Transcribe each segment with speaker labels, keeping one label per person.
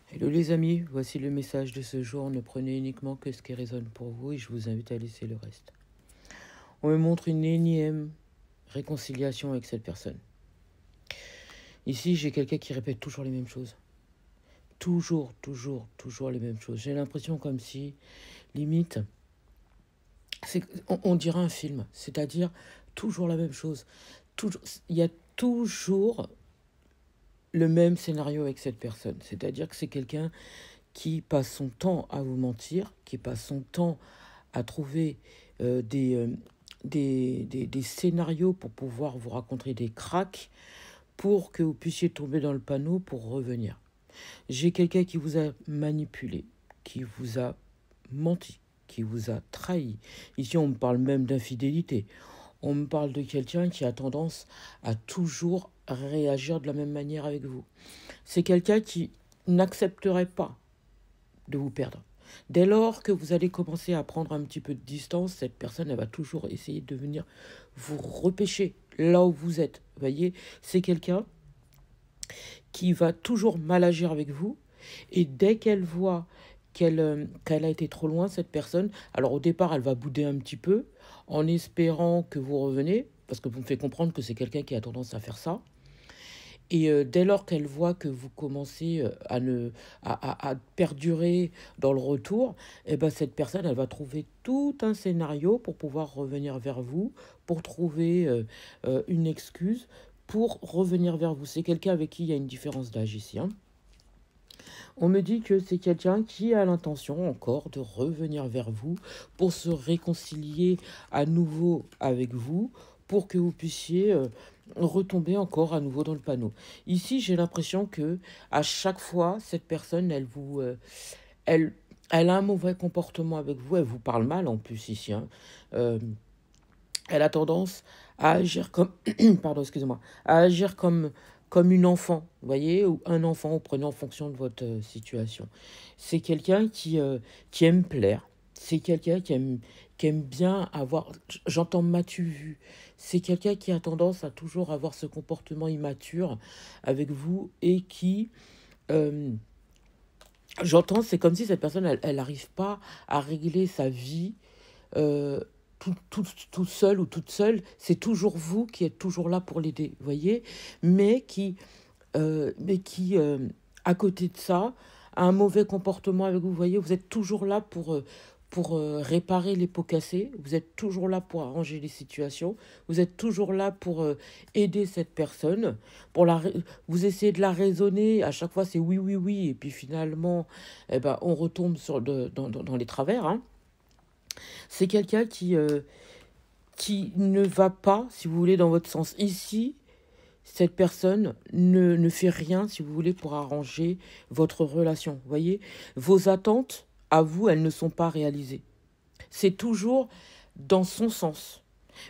Speaker 1: Hello les amis, voici le message de ce jour. Ne prenez uniquement que ce qui résonne pour vous et je vous invite à laisser le reste. On me montre une énième réconciliation avec cette personne. Ici, j'ai quelqu'un qui répète toujours les mêmes choses. Toujours les mêmes choses. J'ai l'impression comme si, limite, on dirait un film. C'est-à-dire, toujours la même chose. Il y a toujours le même scénario avec cette personne. C'est-à-dire que c'est quelqu'un qui passe son temps à vous mentir, qui passe son temps à trouver des scénarios pour pouvoir vous raconter des cracks pour que vous puissiez tomber dans le panneau pour revenir. J'ai quelqu'un qui vous a manipulé, qui vous a menti, qui vous a trahi. Ici, on me parle même d'infidélité. On me parle de quelqu'un qui a tendance à toujours réagir de la même manière avec vous. C'est quelqu'un qui n'accepterait pas de vous perdre. Dès lors que vous allez commencer à prendre un petit peu de distance, cette personne, elle va toujours essayer de venir vous repêcher là où vous êtes. Vous voyez, c'est quelqu'un qui va toujours mal agir avec vous. Et dès qu'elle voit qu'elle a été trop loin, cette personne, alors au départ, elle va bouder un petit peu en espérant que vous reveniez, parce que vous me faites comprendre que c'est quelqu'un qui a tendance à faire ça. Et dès lors qu'elle voit que vous commencez à perdurer dans le retour, eh ben, cette personne, elle va trouver tout un scénario pour pouvoir revenir vers vous, pour trouver une excuse, pour revenir vers vous. C'est quelqu'un avec qui il y a une différence d'âge ici, hein. On me dit que c'est quelqu'un qui a l'intention encore de revenir vers vous pour se réconcilier à nouveau avec vous, pour que vous puissiez retomber encore à nouveau dans le panneau. Ici, j'ai l'impression que à chaque fois, cette personne, elle, elle a un mauvais comportement avec vous. Elle vous parle mal en plus ici, hein. Euh, Elle a tendance à agir comme, pardon, excusez-moi, à agir comme une enfant, vous voyez, ou un enfant, vous prenez en fonction de votre situation. C'est quelqu'un qui aime plaire. C'est quelqu'un qui aime bien avoir, j'entends m'as-tu vu. C'est quelqu'un qui a tendance à toujours avoir ce comportement immature avec vous et qui, euh, j'entends, c'est comme si cette personne, elle n'arrive pas à régler sa vie euh, tout seul ou toute seule, c'est toujours vous qui êtes toujours là pour l'aider, vous voyez, mais qui à côté de ça, a un mauvais comportement avec vous, vous voyez, vous êtes toujours là pour réparer les pots cassés, vous êtes toujours là pour arranger les situations, vous êtes toujours là pour aider cette personne, vous essayez de la raisonner, à chaque fois c'est oui, oui, oui, et puis finalement, eh ben, on retombe dans les travers, hein. C'est quelqu'un qui ne va pas, si vous voulez, dans votre sens. Ici, cette personne ne fait rien, si vous voulez, pour arranger votre relation. Vous voyez, vos attentes, à vous, elles ne sont pas réalisées. C'est toujours dans son sens,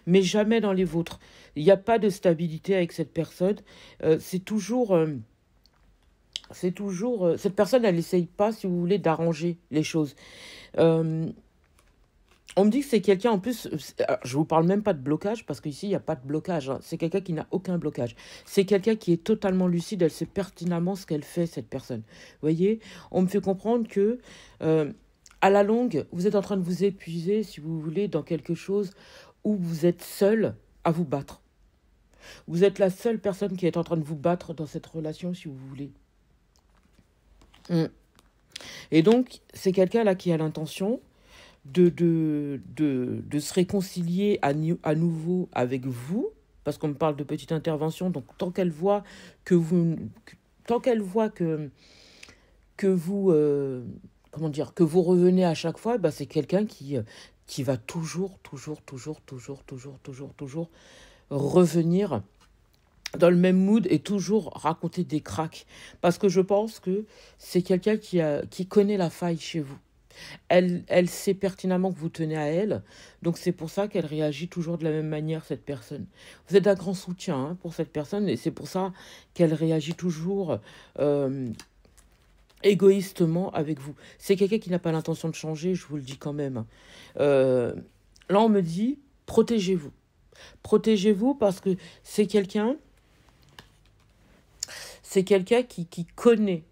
Speaker 1: mais jamais dans les vôtres. Il n'y a pas de stabilité avec cette personne. Cette personne, elle n'essaye pas, si vous voulez, d'arranger les choses. Euh, On me dit que c'est quelqu'un, en plus, alors, je vous parle même pas de blocage, parce qu'ici, il n'y a pas de blocage, hein. C'est quelqu'un qui n'a aucun blocage. C'est quelqu'un qui est totalement lucide, elle sait pertinemment ce qu'elle fait, cette personne. Vous voyez, on me fait comprendre que, euh, à la longue, vous êtes en train de vous épuiser, si vous voulez, dans quelque chose où vous êtes seul à vous battre. Vous êtes la seule personne qui est en train de vous battre dans cette relation, si vous voulez. Mm. Et donc, c'est quelqu'un là qui a l'intention de se réconcilier à nouveau avec vous, parce qu'on me parle de petite intervention, donc tant qu'elle voit que vous, comment dire, que vous revenez à chaque fois, bah, c'est quelqu'un qui va toujours revenir dans le même mood et toujours raconter des cracks. Parce que je pense que c'est quelqu'un qui connaît la faille chez vous. Elle sait pertinemment que vous tenez à elle, donc c'est pour ça qu'elle réagit toujours de la même manière, cette personne. Vous êtes d'un grand soutien, hein, pour cette personne, et c'est pour ça qu'elle réagit toujours euh, égoïstement avec vous. C'est quelqu'un qui n'a pas l'intention de changer, je vous le dis quand même. Euh, Là, on me dit, protégez-vous. Protégez-vous parce que c'est quelqu'un qui connaît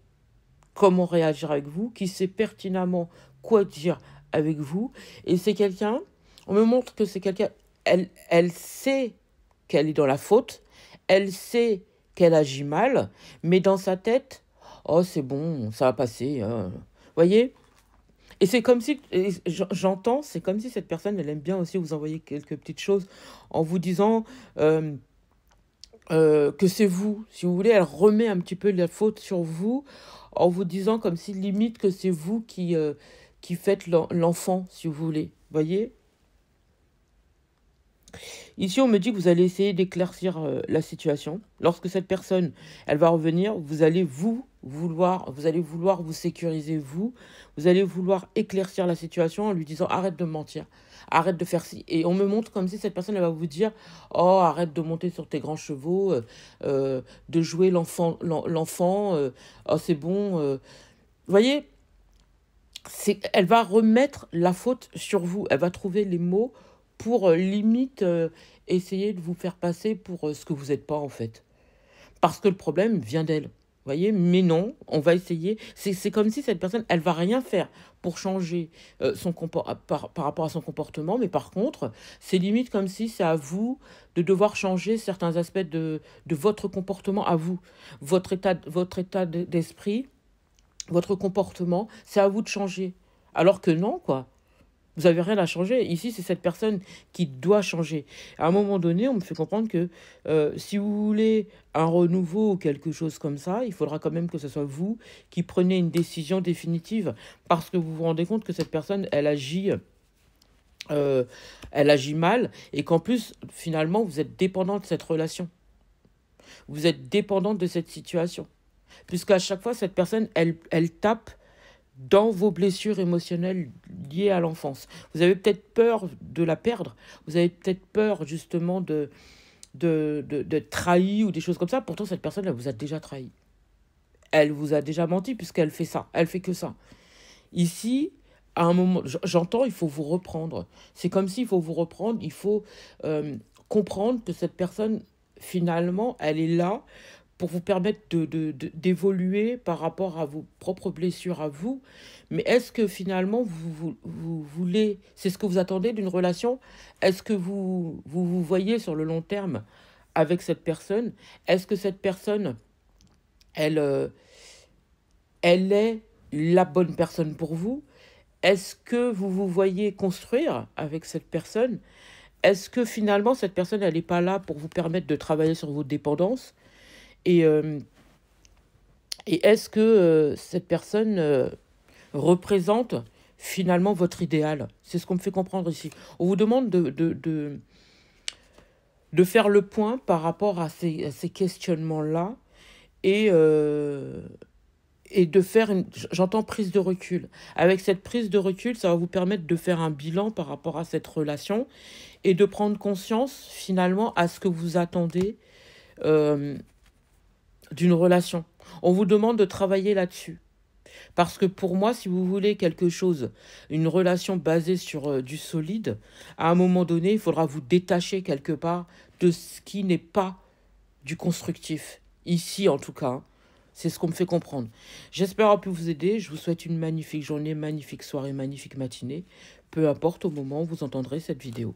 Speaker 1: comment réagir avec vous, qui sait pertinemment quoi dire avec vous. Et c'est quelqu'un, on me montre que c'est quelqu'un, elle sait qu'elle est dans la faute, elle sait qu'elle agit mal, mais dans sa tête, oh c'est bon, ça va passer. Voyez? Et c'est comme si, j'entends, c'est comme si cette personne, elle aime bien aussi vous envoyer quelques petites choses en vous disant que c'est vous. Si vous voulez, elle remet un petit peu la faute sur vous en vous disant comme si limite que c'est vous qui faites l'enfant, si vous voulez. Voyez? Ici, on me dit que vous allez essayer d'éclaircir la situation. Lorsque cette personne, elle va revenir, vous allez vouloir vous sécuriser vous allez vouloir éclaircir la situation en lui disant arrête de mentir, arrête de faire ci. Et on me montre comme si cette personne, elle va vous dire oh arrête de monter sur tes grands chevaux, de jouer l'enfant, oh c'est bon. Vous voyez, elle va remettre la faute sur vous. Elle va trouver les mots pour limite essayer de vous faire passer pour ce que vous n'êtes pas en fait. Parce que le problème vient d'elle. Voyez, mais non, on va essayer. C'est comme si cette personne, elle va rien faire pour changer par rapport à son comportement, mais par contre, c'est limite comme si c'est à vous de devoir changer certains aspects de votre comportement à vous. Votre état d'esprit, votre comportement, c'est à vous de changer. Alors que non, quoi. Vous n'avez rien à changer. Ici, c'est cette personne qui doit changer. À un moment donné, on me fait comprendre que si vous voulez un renouveau ou quelque chose comme ça, il faudra quand même que ce soit vous qui prenez une décision définitive. Parce que vous vous rendez compte que cette personne, elle agit mal. Et qu'en plus, finalement, vous êtes dépendant de cette relation. Vous êtes dépendant de cette situation. Puisqu'à chaque fois, cette personne, elle tape dans vos blessures émotionnelles liées à l'enfance. Vous avez peut-être peur de la perdre. Vous avez peut-être peur justement de trahir ou des choses comme ça. Pourtant, cette personne, elle vous a déjà trahi. Elle vous a déjà menti puisqu'elle fait ça. Elle fait que ça. Ici, à un moment, j'entends, il faut vous reprendre. C'est comme s'il faut vous reprendre. Il faut comprendre que cette personne, finalement, elle est là pour vous permettre d'évoluer par rapport à vos propres blessures à vous. Mais est-ce que finalement, vous voulez, c'est ce que vous attendez d'une relation? Est-ce que vous voyez sur le long terme avec cette personne? Est-ce que cette personne, elle est la bonne personne pour vous? Est-ce que vous vous voyez construire avec cette personne? Est-ce que finalement, cette personne, elle n'est pas là pour vous permettre de travailler sur vos dépendances? Et est-ce que cette personne représente finalement votre idéal? C'est ce qu'on me fait comprendre ici. On vous demande de faire le point par rapport à ces questionnements-là et de faire j'entends prise de recul. Avec cette prise de recul, ça va vous permettre de faire un bilan par rapport à cette relation et de prendre conscience finalement à ce que vous attendez d'une relation. On vous demande de travailler là-dessus. Parce que pour moi, si vous voulez quelque chose, une relation basée sur du solide, à un moment donné, il faudra vous détacher quelque part de ce qui n'est pas du constructif. Ici, en tout cas, hein. C'est ce qu'on me fait comprendre. J'espère avoir pu vous aider. Je vous souhaite une magnifique journée, magnifique soirée, magnifique matinée. Peu importe au moment où vous entendrez cette vidéo.